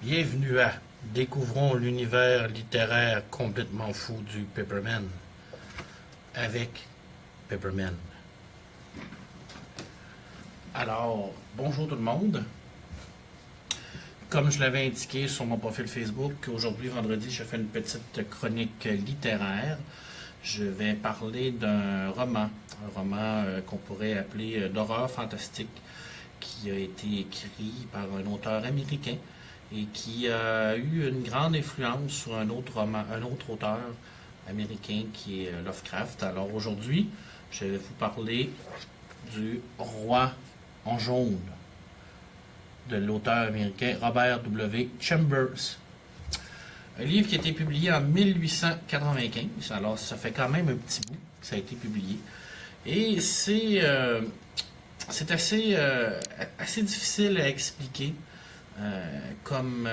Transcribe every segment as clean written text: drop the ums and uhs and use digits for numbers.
Bienvenue à Découvrons l'univers littéraire complètement fou du Pepperman avec Pepperman. Alors, bonjour tout le monde. Comme je l'avais indiqué sur mon profil Facebook, aujourd'hui, vendredi, je fais une petite chronique littéraire. Je vais parler d'un roman qu'on pourrait appeler d'horreur fantastique, qui a été écrit par un auteur américain et qui a eu une grande influence sur un autre auteur américain qui est Lovecraft. Alors aujourd'hui, je vais vous parler du Roi en jaune de l'auteur américain Robert W. Chambers. Un livre qui a été publié en 1895, alors ça fait quand même un petit bout que ça a été publié. Et c'est assez difficile à expliquer comme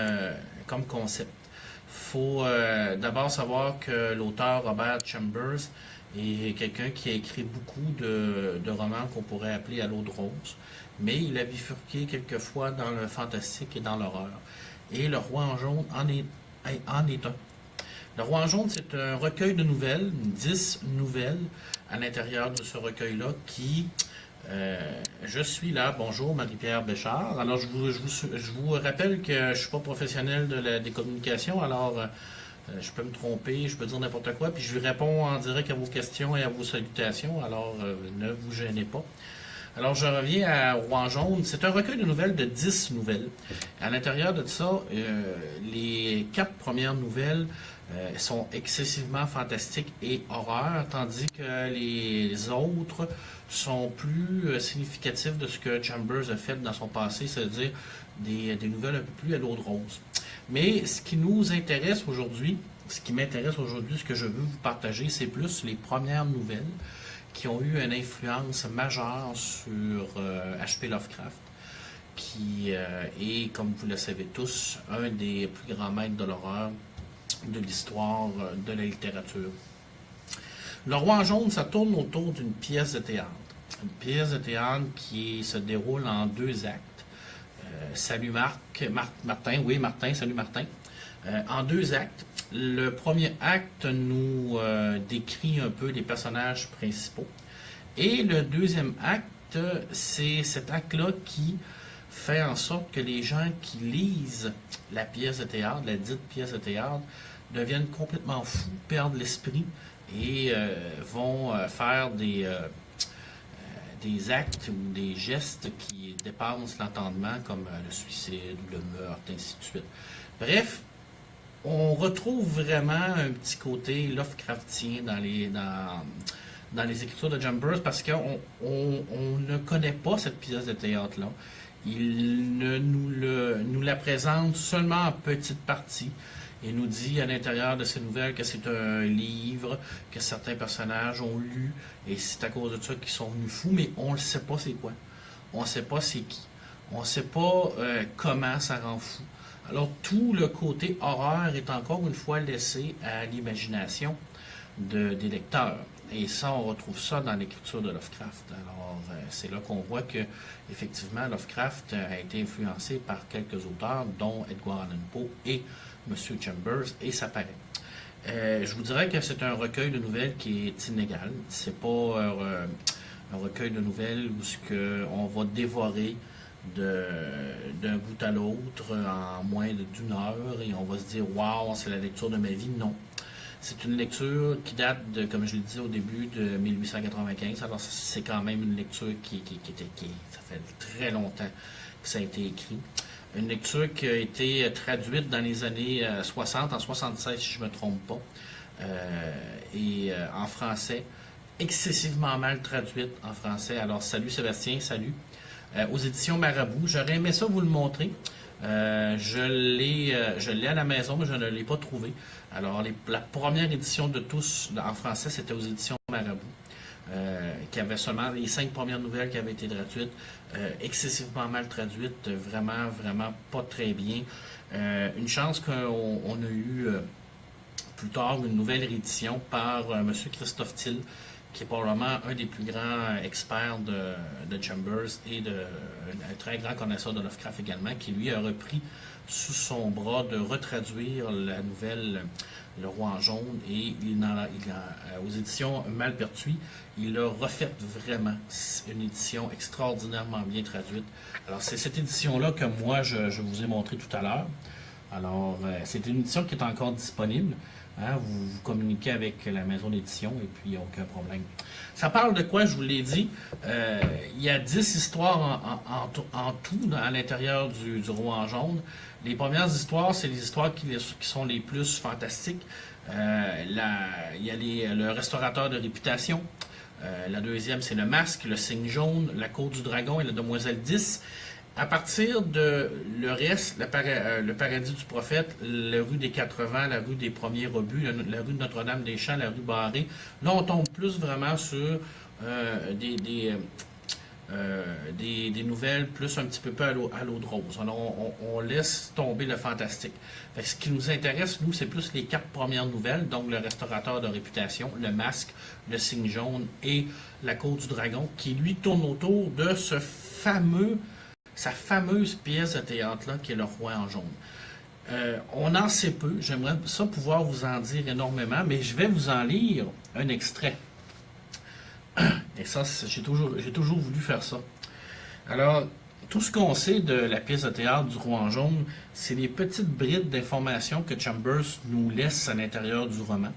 concept. Il faut d'abord savoir que l'auteur Robert Chambers est quelqu'un qui a écrit beaucoup de romans qu'on pourrait appeler à l'eau de rose, mais il a bifurqué quelquefois dans le fantastique et dans l'horreur. Et Le Roi en jaune en est un. Le Roi en jaune, c'est un recueil de nouvelles, 10 nouvelles à l'intérieur de ce recueil-là qui... je suis là. Bonjour, Marie-Pierre Béchard. Alors, je vous rappelle que je ne suis pas professionnel des communications, alors je peux me tromper, je peux dire n'importe quoi, puis je lui réponds en direct à vos questions et à vos salutations, alors ne vous gênez pas. Alors, je reviens à Roi en jaune. C'est un recueil de nouvelles de 10 nouvelles. À l'intérieur de ça, les 4 premières nouvelles sont excessivement fantastiques et horreur, tandis que les autres sont plus significatifs de ce que Chambers a fait dans son passé, c'est-à-dire des nouvelles un peu plus à l'eau de rose. Mais ce qui nous intéresse aujourd'hui, ce qui m'intéresse aujourd'hui, ce que je veux vous partager, c'est plus les premières nouvelles qui ont eu une influence majeure sur H.P. Lovecraft, qui est, comme vous le savez tous, un des plus grands maîtres de l'horreur de l'histoire de la littérature. Le Roi en jaune, ça tourne autour d'une pièce de théâtre. Une pièce de théâtre qui se déroule en 2 actes. Salut Martin, oui Martin, salut Martin. En 2 actes. Le premier acte nous décrit un peu les personnages principaux. Et le deuxième acte, c'est cet acte-là qui fait en sorte que les gens qui lisent la pièce de théâtre, la dite pièce de théâtre, deviennent complètement fous, perdent l'esprit et vont faire des actes ou des gestes qui dépassent l'entendement, comme le suicide, le meurtre, ainsi de suite. Bref, on retrouve vraiment un petit côté Lovecraftien dans les écritures de Chambers parce qu'on ne connaît pas cette pièce de théâtre-là. Il nous la présente seulement en petite partie. Il nous dit à l'intérieur de ces nouvelles que c'est un livre que certains personnages ont lu et c'est à cause de ça qu'ils sont venus fous, mais on ne sait pas c'est quoi. On ne sait pas c'est qui. On ne sait pas comment ça rend fou. Alors tout le côté horreur est encore une fois laissé à l'imagination des lecteurs. Et ça, on retrouve ça dans l'écriture de Lovecraft. Alors, c'est là qu'on voit que, effectivement, Lovecraft a été influencé par quelques auteurs, dont Edgar Allan Poe et M. Chambers, et ça paraît. Je vous dirais que c'est un recueil de nouvelles qui est inégal. C'est pas un recueil de nouvelles où on va dévorer d'un bout à l'autre en moins d'une heure et on va se dire « Wow, c'est la lecture de ma vie ». Non. C'est une lecture qui date de, comme je l'ai dit au début, de 1895. Alors, c'est quand même une lecture qui ça fait très longtemps que ça a été écrit. Une lecture qui a été traduite dans les années 60, en 76 si je ne me trompe pas, et en français, excessivement mal traduite en français. Alors, salut Sébastien, salut. Aux éditions Marabout. J'aurais aimé ça vous le montrer. Je l'ai à la maison, mais je ne l'ai pas trouvé. Alors, la première édition de tous en français, c'était aux éditions Marabout, qui avait seulement les 5 premières nouvelles qui avaient été traduites, excessivement mal traduites, vraiment, vraiment pas très bien. Une chance qu'on a eu plus tard une nouvelle réédition par M. Christophe Thill, qui est probablement un des plus grands experts de Chambers et un très grand connaisseur de Lovecraft également, qui lui a repris sous son bras de retraduire la nouvelle Le Roi en jaune, et aux éditions Malpertuis, il a refait vraiment une édition extraordinairement bien traduite. Alors c'est cette édition-là que moi je vous ai montré tout à l'heure. Alors c'est une édition qui est encore disponible. Hein, vous communiquez avec la maison d'édition et puis il n'y a aucun problème. Ça parle de quoi, je vous l'ai dit. Il y a 10 histoires en tout à l'intérieur du Roi en jaune. Les premières histoires, c'est les histoires qui sont les plus fantastiques. Il y a le restaurateur de réputation. La deuxième, c'est le masque, le cygne jaune, la côte du dragon et la demoiselle 10. À partir de le reste, le paradis du prophète, la rue des 80, la rue des premiers rebuts, la rue de Notre-Dame-des-Champs, la rue Barrée, là on tombe plus vraiment sur des nouvelles plus un petit peu à l'eau de rose. Alors on laisse tomber le fantastique. Fait que ce qui nous intéresse, nous, c'est plus les 4 premières nouvelles, donc le restaurateur de réputation, le masque, le cygne jaune et la côte du dragon, qui lui tourne autour de sa fameuse pièce de théâtre-là, qui est Le Roi en jaune. On en sait peu, j'aimerais ça pouvoir vous en dire énormément, mais je vais vous en lire un extrait. Et ça, j'ai toujours voulu faire ça. Alors, tout ce qu'on sait de la pièce de théâtre du Roi en jaune, c'est les petites brides d'informations que Chambers nous laisse à l'intérieur du roman.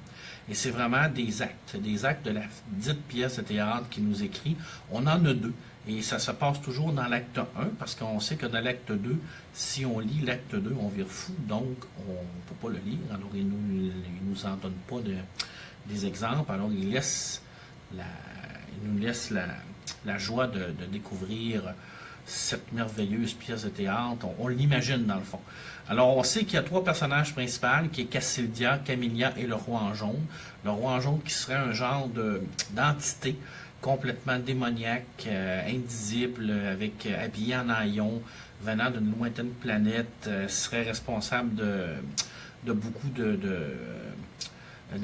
Et c'est vraiment des actes de la dite pièce de théâtre qu'il nous écrit. On en a 2. Et ça se passe toujours dans l'acte 1, parce qu'on sait que dans l'acte 2, si on lit l'acte 2, on vire fou, donc on ne peut pas le lire. Alors il nous en donne pas des exemples. Alors il nous laisse la joie de découvrir cette merveilleuse pièce de théâtre. On l'imagine dans le fond. Alors on sait qu'il y a 3 personnages principaux, qui est Cassildia, Camilla et le Roi en jaune. Le Roi en jaune qui serait un genre d'entité complètement démoniaque, indisible, habillé en haillons, venant d'une lointaine planète, serait responsable de beaucoup de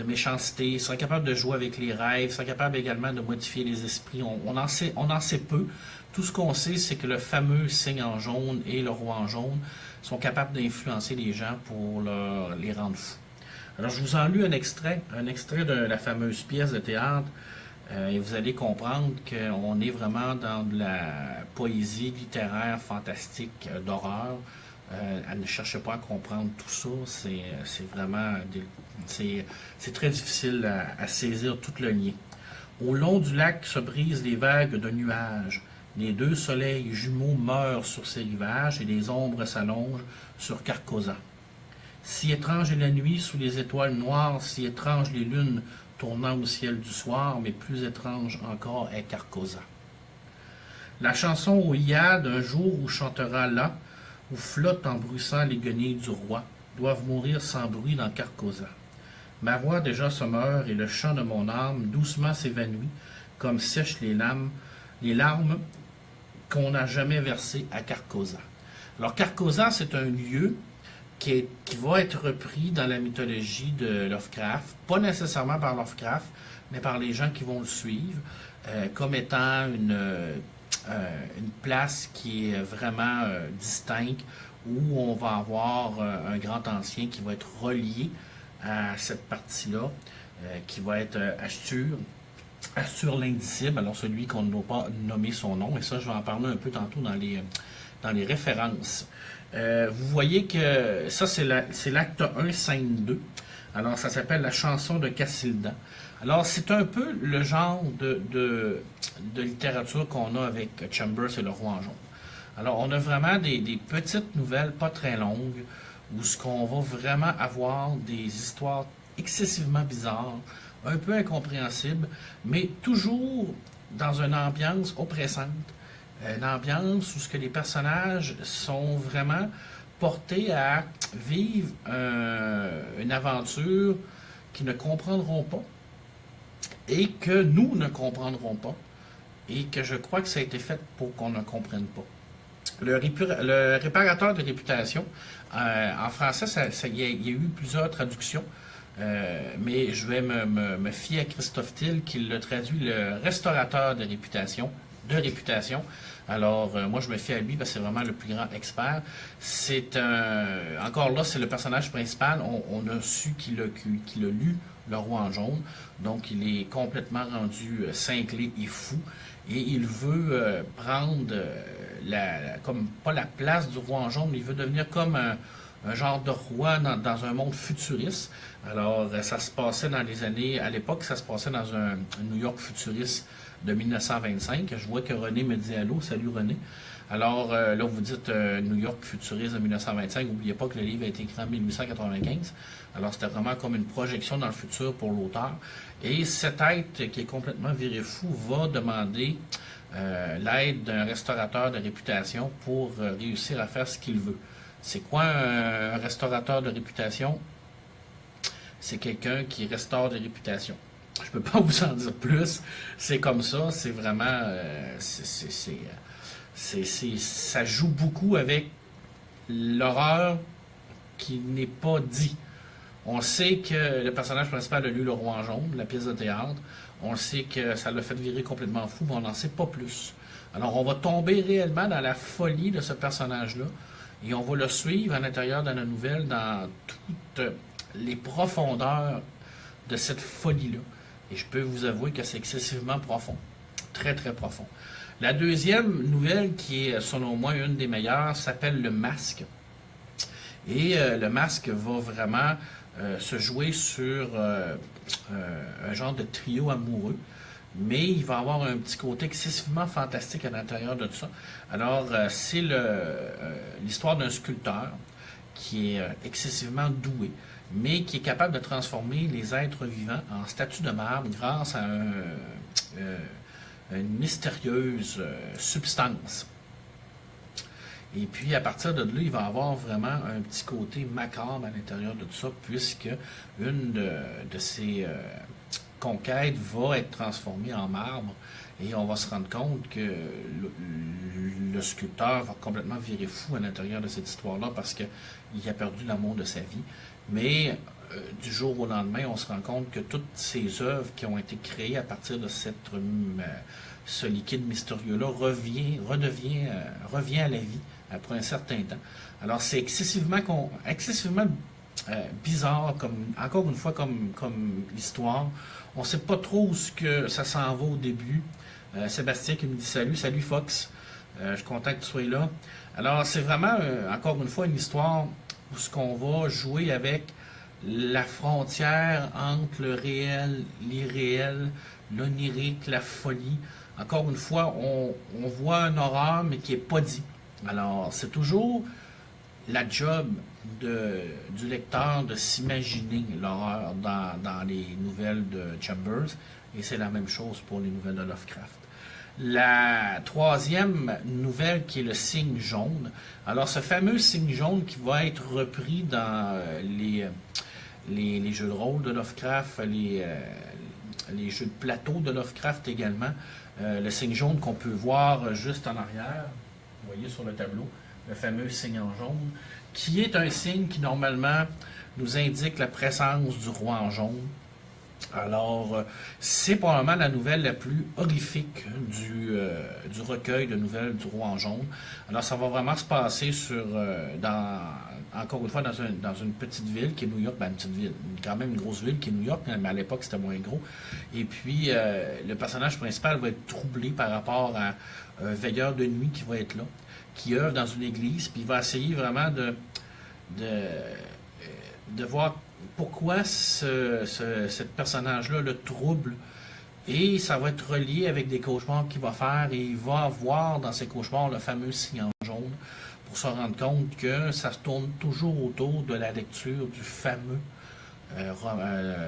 méchanceté, serait capable de jouer avec les rêves, serait capable également de modifier les esprits. On en sait peu. Tout ce qu'on sait, c'est que le fameux cygne en jaune et le Roi en jaune sont capables d'influencer les gens pour les rendre fous. Alors, je vous en lu un extrait de la fameuse pièce de théâtre, et vous allez comprendre qu'on est vraiment dans de la poésie littéraire, fantastique, d'horreur. Ne cherchez pas à comprendre tout ça, c'est vraiment c'est très difficile à saisir tout le lien. Au long du lac se brisent les vagues de nuages. Les 2 soleils jumeaux meurent sur ses rivages et les ombres s'allongent sur Carcosa. Si étrange est la nuit sous les étoiles noires, si étrange les lunes tournant au ciel du soir, mais plus étrange encore est Carcosa. La chanson aux Hyades, un jour où chantera là, où flotte en bruissant les guenilles du roi, doivent mourir sans bruit dans Carcosa. Ma voix déjà se meurt et le chant de mon âme doucement s'évanouit, comme sèchent les larmes qu'on n'a jamais versées à Carcosa. Alors Carcosa, c'est un lieu qui va être repris dans la mythologie de Lovecraft, pas nécessairement par Lovecraft, mais par les gens qui vont le suivre, comme étant une place qui est vraiment distincte, où on va avoir un grand ancien qui va être relié à cette partie-là, qui va être Astur l'Indicible, alors celui qu'on ne doit pas nommer son nom, et ça je vais en parler un peu tantôt dans les références. Vous voyez que ça c'est l'acte 1, scène 2. Alors ça s'appelle la chanson de Cassilda. Alors c'est un peu le genre de littérature qu'on a avec Chambers et le Roi en jaune. Alors on a vraiment des petites nouvelles pas très longues, où ce qu'on va vraiment avoir des histoires excessivement bizarres, un peu incompréhensibles, mais toujours dans une ambiance oppressante. Une ambiance où ce que les personnages sont vraiment portés à vivre une aventure qu'ils ne comprendront pas et que nous ne comprendrons pas et que je crois que ça a été fait pour qu'on ne comprenne pas. Le réparateur de réputation, en français, il y a eu plusieurs traductions. mais je vais me fier à Christophe Till qui le traduit le restaurateur de réputation. Alors, moi, je me fie à lui parce que c'est vraiment le plus grand expert. Encore là, c'est le personnage principal. On a su qu'il a lu Le Roi en jaune. Donc, il est complètement rendu cinglé et fou. Et il veut prendre, comme pas la place du Roi en jaune, mais il veut devenir comme un genre de roi dans un monde futuriste. Alors, ça se passait dans les années... À l'époque, ça se passait dans un New York futuriste de 1925. Je vois que René me dit allô. Salut René. Alors, là, vous dites New York futuriste de 1925. N'oubliez pas que le livre a été écrit en 1895. Alors, c'était vraiment comme une projection dans le futur pour l'auteur. Et cet être qui est complètement viré fou va demander l'aide d'un restaurateur de réputation pour réussir à faire ce qu'il veut. C'est quoi un restaurateur de réputation? C'est quelqu'un qui restaure des réputations. Je peux pas vous en dire plus. C'est comme ça. C'est vraiment... ça joue beaucoup avec l'horreur qui n'est pas dit. On sait que le personnage principal a lu Le Roi en jaune, la pièce de théâtre. On sait que ça l'a fait virer complètement fou, mais on n'en sait pas plus. Alors, on va tomber réellement dans la folie de ce personnage-là. Et on va le suivre à l'intérieur de la nouvelle dans toutes les profondeurs de cette folie-là. Et je peux vous avouer que c'est excessivement profond. Très, très profond. La deuxième nouvelle, qui est selon moi une des meilleures, s'appelle Le Masque. Et Le Masque va vraiment se jouer sur un genre de trio amoureux. Mais il va avoir un petit côté excessivement fantastique à l'intérieur de tout ça. Alors, c'est l'histoire d'un sculpteur qui est excessivement doué, mais qui est capable de transformer les êtres vivants en statues de marbre grâce à une mystérieuse substance. Et puis, à partir de là, il va avoir vraiment un petit côté macabre à l'intérieur de tout ça, puisque une de ces conquête va être transformée en marbre et on va se rendre compte que le sculpteur va complètement virer fou à l'intérieur de cette histoire-là parce qu'il a perdu l'amour de sa vie. Mais du jour au lendemain, on se rend compte que toutes ces œuvres qui ont été créées à partir de ce liquide mystérieux-là revient à la vie après un certain temps. Alors c'est excessivement bizarre, encore une fois, comme histoire. On ne sait pas trop où ce que ça s'en va au début. Sébastien qui me dit salut Fox. Je suis content que tu sois là. Alors, c'est vraiment, encore une fois, une histoire où ce qu'on va jouer avec la frontière entre le réel, l'irréel, l'onirique, la folie. Encore une fois, on voit un horreur, mais qui n'est pas dit. Alors, c'est toujours la job du lecteur de s'imaginer l'horreur dans les nouvelles de Chambers, et c'est la même chose pour les nouvelles de Lovecraft. La troisième nouvelle qui est le signe jaune. Alors ce fameux signe jaune qui va être repris dans les jeux de rôle de Lovecraft, les jeux de plateau de Lovecraft également. Le signe jaune qu'on peut voir juste en arrière, vous voyez sur le tableau, le fameux signe en jaune, qui est un signe qui normalement nous indique la présence du roi en jaune. Alors, c'est probablement la nouvelle la plus horrifique du recueil de nouvelles du roi en jaune. Alors, ça va vraiment se passer encore une fois, dans une petite ville qui est New York, une petite ville, quand même une grosse ville qui est New York, mais à l'époque c'était moins gros. Et puis, le personnage principal va être troublé par rapport à un veilleur de nuit qui va être là, qui œuvre dans une église, puis il va essayer vraiment de voir pourquoi ce personnage-là le trouble. Et ça va être relié avec des cauchemars qu'il va faire, et il va voir dans ces cauchemars le fameux signe en jaune, pour se rendre compte que ça se tourne toujours autour de la lecture du fameux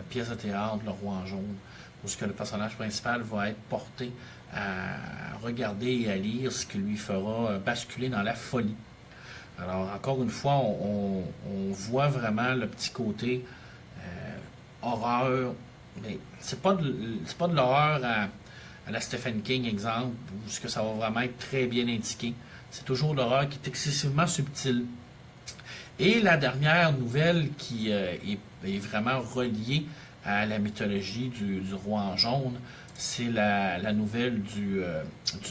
pièce de théâtre, Le Roi en jaune, où le personnage principal va être porté à regarder et à lire ce qui lui fera basculer dans la folie. Alors, encore une fois, on voit vraiment le petit côté horreur, mais c'est pas de l'horreur à la Stephen King, exemple, où ce que ça va vraiment être très bien indiqué. C'est toujours l'horreur qui est excessivement subtile. Et la dernière nouvelle qui est vraiment reliée à la mythologie du roi en jaune, c'est la nouvelle du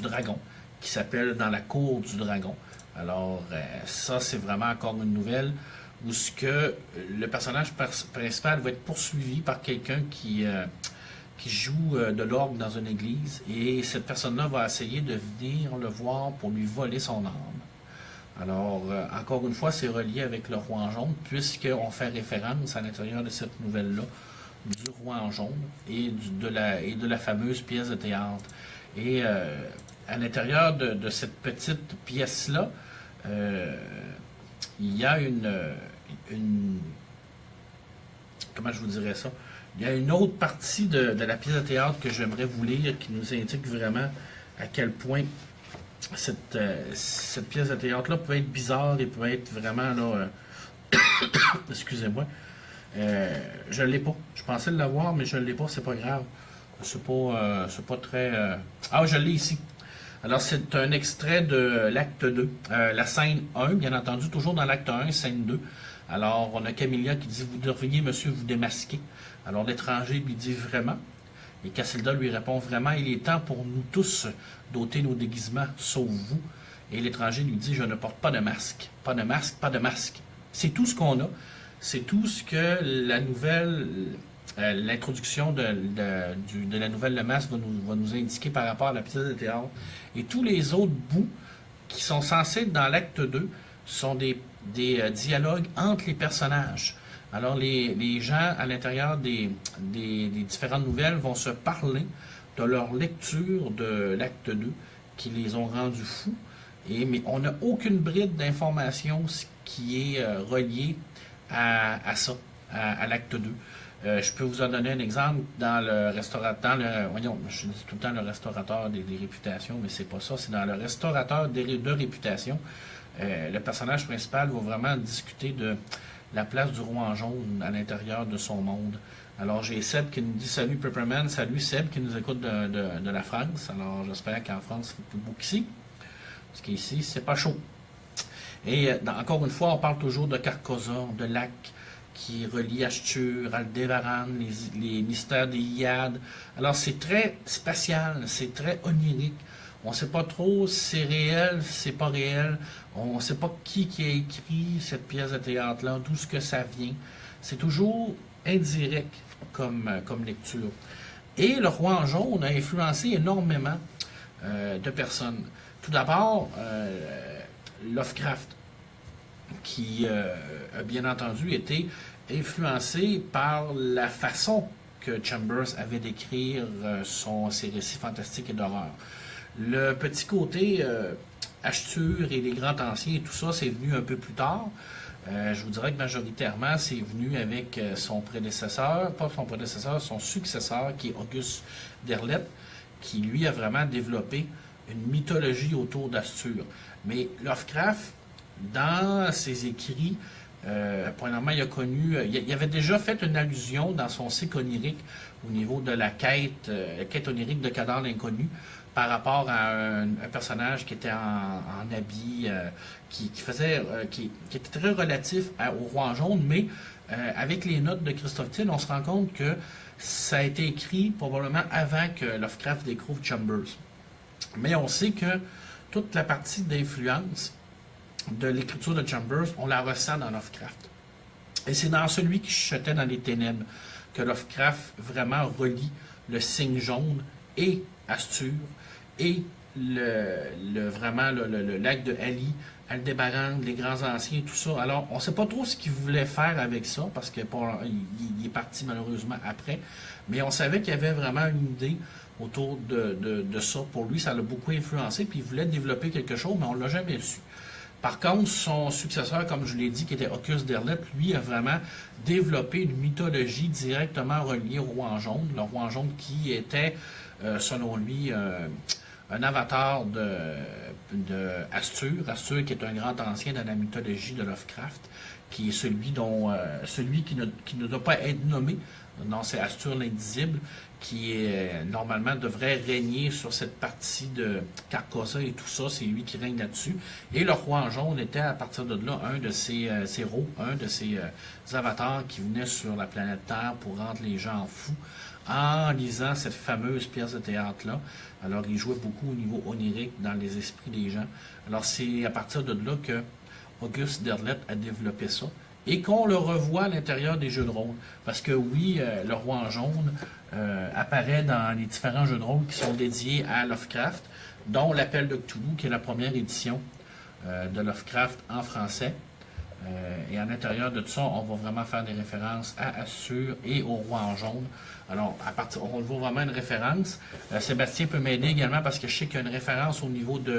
dragon, qui s'appelle Dans la cour du dragon. Alors, ça, c'est vraiment encore une nouvelle où ce que le personnage principal va être poursuivi par quelqu'un qui joue de l'orgue dans une église, et cette personne-là va essayer de venir le voir pour lui voler son âme. Alors, encore une fois, c'est relié avec le roi en jaune, puisqu'on fait référence à l'intérieur de cette nouvelle-là du roi en jaune et de la fameuse pièce de théâtre. Et à l'intérieur de cette petite pièce-là, il y a comment je vous dirais ça? Il y a une autre partie de la pièce de théâtre que j'aimerais vous lire qui nous indique vraiment à quel point cette pièce de théâtre-là peut être bizarre et peut être vraiment là. Excusez-moi. Je ne l'ai pas. Je pensais l'avoir, mais je ne l'ai pas, c'est pas grave. C'est pas très. Ah, je l'ai ici. Alors, c'est un extrait de l'acte 2, la scène 1, bien entendu, toujours dans l'acte 1, scène 2. Alors, on a Camilla qui dit: vous devriez, monsieur, vous démasquer. Alors, l'étranger lui dit: vraiment. Et Cassilda lui répond: vraiment, il est temps pour nous tous d'ôter nos déguisements, sauf vous. Et l'étranger lui dit: je ne porte pas de masque. Pas de masque, pas de masque. C'est tout ce qu'on a. C'est tout ce que la nouvelle, l'introduction de la nouvelle Le Masque va nous indiquer par rapport à la pièce de théâtre. Et tous les autres bouts qui sont censés être dans l'acte 2 sont des dialogues entre les personnages. Alors, les gens à l'intérieur des différentes nouvelles vont se parler de leur lecture de l'acte 2 qui les ont rendus fous. Mais on n'a aucune bride d'information qui est reliée à ça, à l'acte 2. Je peux vous en donner un exemple dans le restaurateur, voyons, je dis tout le temps le restaurateur des réputations, mais c'est pas ça, c'est dans le restaurateur de réputation. Le personnage principal va vraiment discuter de la place du roi en jaune à l'intérieur de son monde. Alors, j'ai Seb qui nous dit: salut Pepperman, salut Seb qui nous écoute de la France. Alors, j'espère qu'en France, c'est plus beau qu'ici, parce qu'ici, c'est pas chaud. Et encore une fois, on parle toujours de Carcosa, de Lac, qui relie Ashtur, Aldébaran, les mystères des Iades. Alors, c'est très spatial, c'est très onirique. On ne sait pas trop si c'est réel, si c'est pas réel. On ne sait pas qui a écrit cette pièce de théâtre-là, d'où ce que ça vient. C'est toujours indirect comme lecture. Et le roi en jaune a influencé énormément de personnes. Tout d'abord, Lovecraft, qui a bien entendu été influencé par la façon que Chambers avait d'écrire ses récits fantastiques et d'horreur. Le petit côté Ashtur et les grands anciens et tout ça, c'est venu un peu plus tard. Je vous dirais que majoritairement, c'est venu avec son prédécesseur, pas son prédécesseur, son successeur, qui est Auguste Derleth, qui lui a vraiment développé une mythologie autour d'Ashtur. Mais Lovecraft, dans ses écrits, premièrement, il avait déjà fait une allusion dans son cycle onirique au niveau de la quête onirique de cadavres inconnus, par rapport à un personnage qui était en habit, qui était très relatif au roi en jaune, mais avec les notes de Christophe Till, on se rend compte que ça a été écrit probablement avant que Lovecraft découvre Chambers. Mais on sait que toute la partie d'influence de l'écriture de Chambers, on la ressent dans Lovecraft. Et c'est dans celui qui chuchotait dans les ténèbres que Lovecraft vraiment relie le signe jaune et Ashtur et vraiment le lac de Ali, Aldébaran, les grands anciens, tout ça. Alors, on ne sait pas trop ce qu'il voulait faire avec ça, parce qu'il est parti malheureusement après, mais on savait qu'il y avait vraiment une idée autour de ça. Pour lui, ça l'a beaucoup influencé, puis il voulait développer quelque chose, mais on ne l'a jamais su. Par contre, son successeur, comme je l'ai dit, qui était Auguste Derleth, lui a vraiment développé une mythologie directement reliée au roi en jaune. Le roi en jaune qui était, selon lui, un avatar de Astur. Astur qui est un grand ancien dans la mythologie de Lovecraft, qui est celui qui ne doit pas être nommé. Non, c'est Astur l'Indisible, qui normalement devrait régner sur cette partie de Carcosa et tout ça. C'est lui qui règne là-dessus. Et le roi en jaune était à partir de là un de ses héros, un de ses avatars qui venait sur la planète Terre pour rendre les gens fous en lisant cette fameuse pièce de théâtre-là. Alors, il jouait beaucoup au niveau onirique dans les esprits des gens. Alors, c'est à partir de là que Auguste Derleth a développé ça et qu'on le revoit à l'intérieur des jeux de rôle. Parce que oui, le roi en jaune apparaît dans les différents jeux de rôle qui sont dédiés à Lovecraft, dont l'Appel de Cthulhu, qui est la première édition de Lovecraft en français. Et à l'intérieur de tout ça, on va vraiment faire des références à Astur et au roi en jaune. Alors, on voit vraiment une référence. Sébastien peut m'aider également parce que je sais qu'il y a une référence au niveau du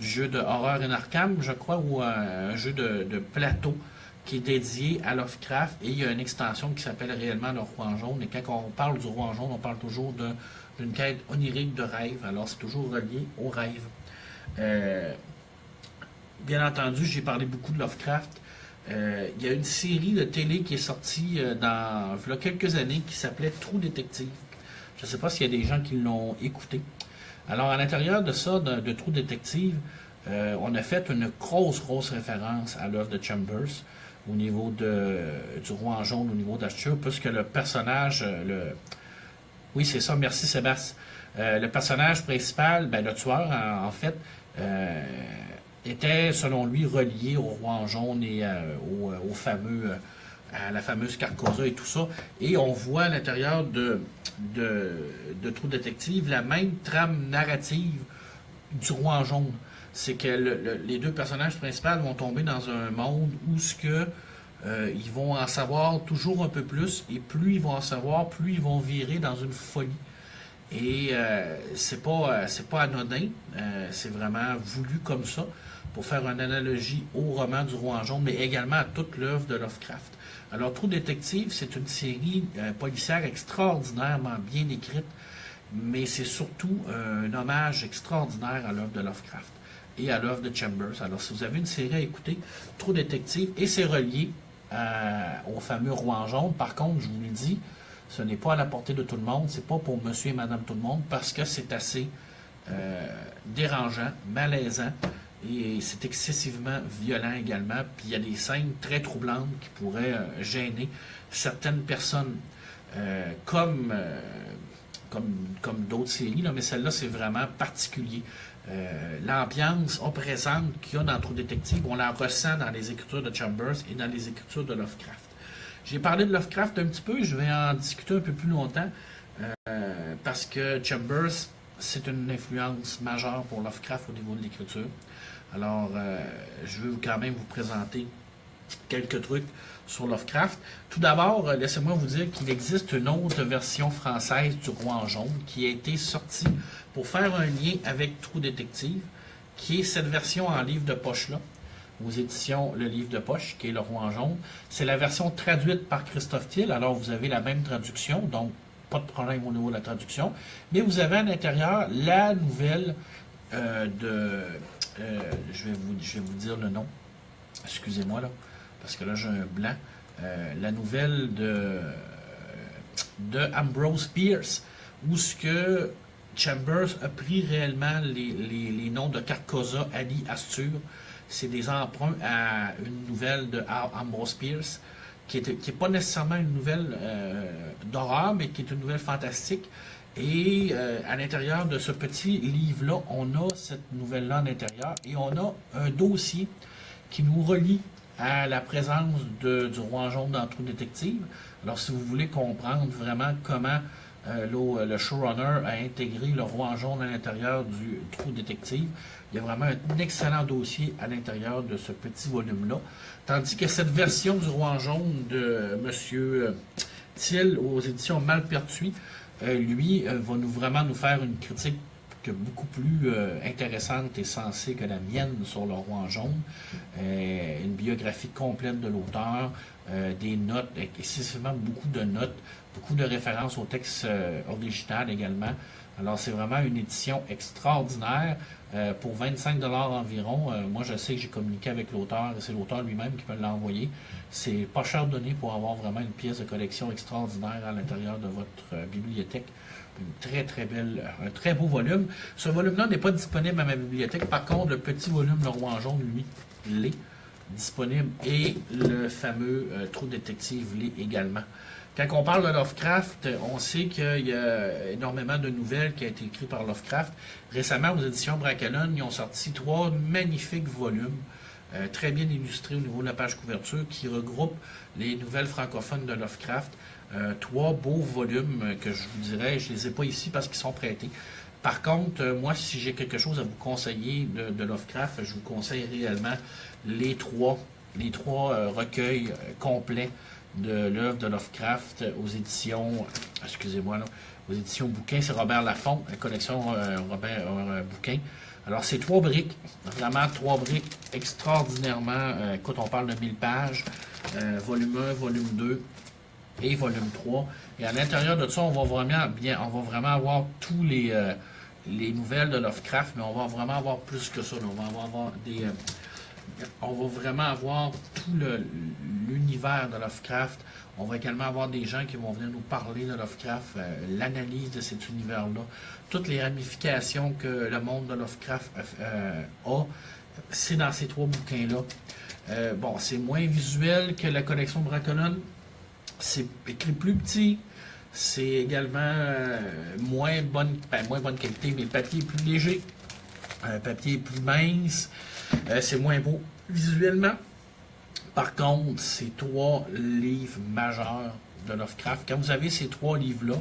jeu de Horror in Arkham, je crois, ou un jeu de plateau qui est dédié à Lovecraft. Et il y a une extension qui s'appelle réellement le roi en jaune. Et quand on parle du roi en jaune, on parle toujours d'une quête onirique de rêve. Alors, c'est toujours relié au rêve. Bien entendu, j'ai parlé beaucoup de Lovecraft. Il y a une série de télé qui est sortie il y a quelques années qui s'appelait Trou Détective. Je ne sais pas s'il y a des gens qui l'ont écouté. Alors, à l'intérieur de ça, de Trou Détective, on a fait une grosse référence à l'œuvre de Chambers au niveau du roi en jaune, au niveau d'Astur, puisque le personnage, oui, c'est ça, merci Sébastien. Le personnage principal, le tueur, en fait, était, selon lui, relié au roi en jaune et à la fameuse Carcosa et tout ça. Et on voit à l'intérieur de Trou Détective la même trame narrative du roi en jaune. C'est que les deux personnages principaux vont tomber dans un monde où ils vont en savoir toujours un peu plus, et plus ils vont en savoir, plus ils vont virer dans une folie. Et c'est pas anodin, c'est vraiment voulu comme ça, pour faire une analogie au roman du roi en jaune, mais également à toute l'œuvre de Lovecraft. Alors, Trou Détective, c'est une série policière extraordinairement bien écrite, mais c'est surtout un hommage extraordinaire à l'œuvre de Lovecraft et à l'œuvre de Chambers. Alors, si vous avez une série à écouter, Trou Détective, et c'est relié au fameux roi en jaune. Par contre, je vous le dis, ce n'est pas à la portée de tout le monde, c'est pas pour monsieur et madame tout le monde, parce que c'est assez dérangeant, malaisant, et c'est excessivement violent également. Puis il y a des scènes très troublantes qui pourraient gêner certaines personnes, comme d'autres séries, là, mais celle-là, c'est vraiment particulier. L'ambiance oppressante qu'il y a dans Trou Détective, on la ressent dans les écritures de Chambers et dans les écritures de Lovecraft. J'ai parlé de Lovecraft un petit peu, je vais en discuter un peu plus longtemps, parce que Chambers, c'est une influence majeure pour Lovecraft au niveau de l'écriture. Alors, je veux quand même vous présenter quelques trucs sur Lovecraft. Tout d'abord, laissez-moi vous dire qu'il existe une autre version française du roi en jaune qui a été sortie pour faire un lien avec Trou Détective, qui est cette version en livre de poche-là, aux éditions Le Livre de Poche, qui est Le Roi en jaune. C'est la version traduite par Christophe Thiel, alors vous avez la même traduction, donc pas de problème au niveau de la traduction, mais vous avez à l'intérieur la nouvelle je vais vous dire le nom, excusez-moi là, parce que là j'ai un blanc, la nouvelle de Ambrose Bierce, où ce que Chambers a pris réellement les noms de Carcosa, Ali, Astur. C'est des emprunts à une nouvelle de Ambrose Bierce, qui est pas nécessairement une nouvelle d'horreur, mais qui est une nouvelle fantastique. Et à l'intérieur de ce petit livre-là, on a cette nouvelle-là à l'intérieur, et on a un dossier qui nous relie à la présence du roi en jaune dans Trou Détective. Alors, si vous voulez comprendre vraiment comment le showrunner a intégré le roi en jaune à l'intérieur du Trou Détective, il y a vraiment un excellent dossier à l'intérieur de ce petit volume-là. Tandis que cette version du roi en jaune de M. Thiel aux éditions Malpertuis, lui, va vraiment nous faire une critique beaucoup plus intéressante et sensée que la mienne sur le roi en jaune. Une biographie complète de l'auteur, des notes, excessivement beaucoup de notes, beaucoup de références au texte original également. Alors, c'est vraiment une édition extraordinaire pour 25 $ environ. Moi, je sais que j'ai communiqué avec l'auteur, c'est l'auteur lui-même qui peut l'envoyer. C'est pas cher donné pour avoir vraiment une pièce de collection extraordinaire à l'intérieur de votre bibliothèque. Une très très belle, un très beau volume. Ce volume-là n'est pas disponible à ma bibliothèque. Par contre, le petit volume Le Roi en jaune, lui, l'est disponible. Et le fameux Trou détective l'est également. Quand on parle de Lovecraft, on sait qu'il y a énormément de nouvelles qui ont été écrites par Lovecraft. Récemment, aux éditions Bracalon, ils ont sorti 3 magnifiques volumes, très bien illustrés au niveau de la page couverture, qui regroupent les nouvelles francophones de Lovecraft. 3 beaux volumes que je vous dirais, je ne les ai pas ici parce qu'ils sont prêtés. Par contre, moi, si j'ai quelque chose à vous conseiller de Lovecraft, je vous conseille réellement les trois recueils complets de l'œuvre de Lovecraft aux éditions, excusez-moi, là, aux éditions Bouquin. C'est Robert Laffont, la collection Robert Bouquin. Alors, c'est 3 briques, vraiment 3 briques extraordinairement, écoute, on parle de 1000 pages, volume 1, volume 2 et volume 3. Et à l'intérieur de ça, on va vraiment avoir tous les nouvelles de Lovecraft, mais on va vraiment avoir plus que ça. Là. On va vraiment avoir tout l'univers de Lovecraft. On va également avoir des gens qui vont venir nous parler de Lovecraft, l'analyse de cet univers-là, toutes les ramifications que le monde de Lovecraft a. C'est dans ces 3 bouquins-là. Bon, c'est moins visuel que la collection de Bracalon. C'est écrit plus petit. C'est également moins bonne qualité, mais le papier est plus léger. Le papier est plus mince. C'est moins beau visuellement. Par contre, c'est 3 livres majeurs de Lovecraft. Quand vous avez ces 3 livres-là,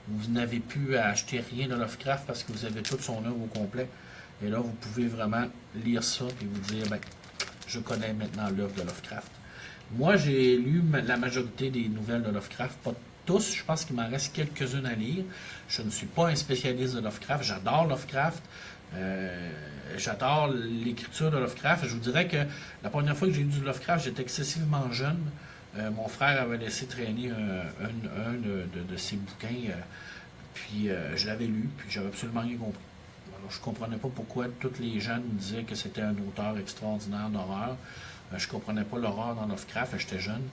vous n'avez plus à acheter rien de Lovecraft parce que vous avez toute son œuvre au complet. Et là, vous pouvez vraiment lire ça et vous dire, ben, je connais maintenant l'œuvre de Lovecraft. Moi, j'ai lu la majorité des nouvelles de Lovecraft, pas tous, je pense qu'il m'en reste quelques-unes à lire. Je ne suis pas un spécialiste de Lovecraft, j'adore Lovecraft. J'adore l'écriture de Lovecraft. Je vous dirais que la première fois que j'ai lu du Lovecraft, j'étais excessivement jeune. Mon frère avait laissé traîner un de ses bouquins, puis je l'avais lu, puis j'avais absolument rien compris. Alors, je ne comprenais pas pourquoi tous les gens nous disaient que c'était un auteur extraordinaire d'horreur. Je ne comprenais pas l'horreur dans Lovecraft, j'étais jeune.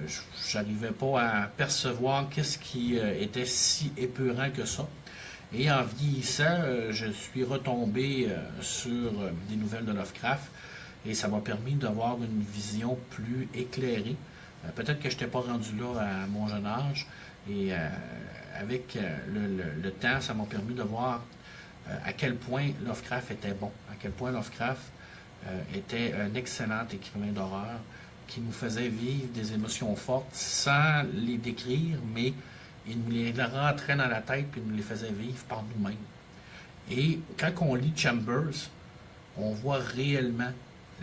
Je n'arrivais pas à percevoir qu'est-ce qui était si épeurant que ça. Et en vieillissant, je suis retombé sur des nouvelles de Lovecraft et ça m'a permis d'avoir une vision plus éclairée. Peut-être que je n'étais pas rendu là à mon jeune âge et avec le temps, ça m'a permis de voir à quel point Lovecraft était bon, à quel point Lovecraft était un excellent écrivain d'horreur qui nous faisait vivre des émotions fortes sans les décrire, mais il nous les rentrait dans la tête et nous les faisait vivre par nous-mêmes. Et quand on lit Chambers, on voit réellement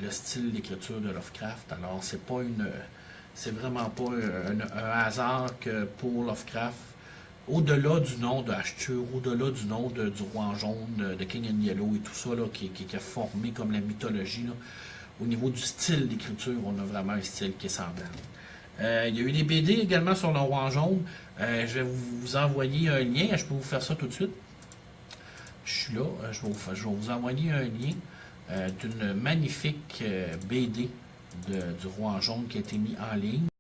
le style d'écriture de Lovecraft. Alors, c'est vraiment pas un hasard que pour Lovecraft, au-delà du nom de Ashtur, au-delà du nom du Roi en jaune, de King in Yellow et tout ça, là, qui est formé comme la mythologie, là, au niveau du style d'écriture, on a vraiment un style qui est semblable. Il y a eu des BD également sur le Roi en jaune. Je vais vous envoyer un lien. Je peux vous faire ça tout de suite. Je suis là. Je vais vous envoyer un lien d'une magnifique BD du Roi en jaune qui a été mis en ligne.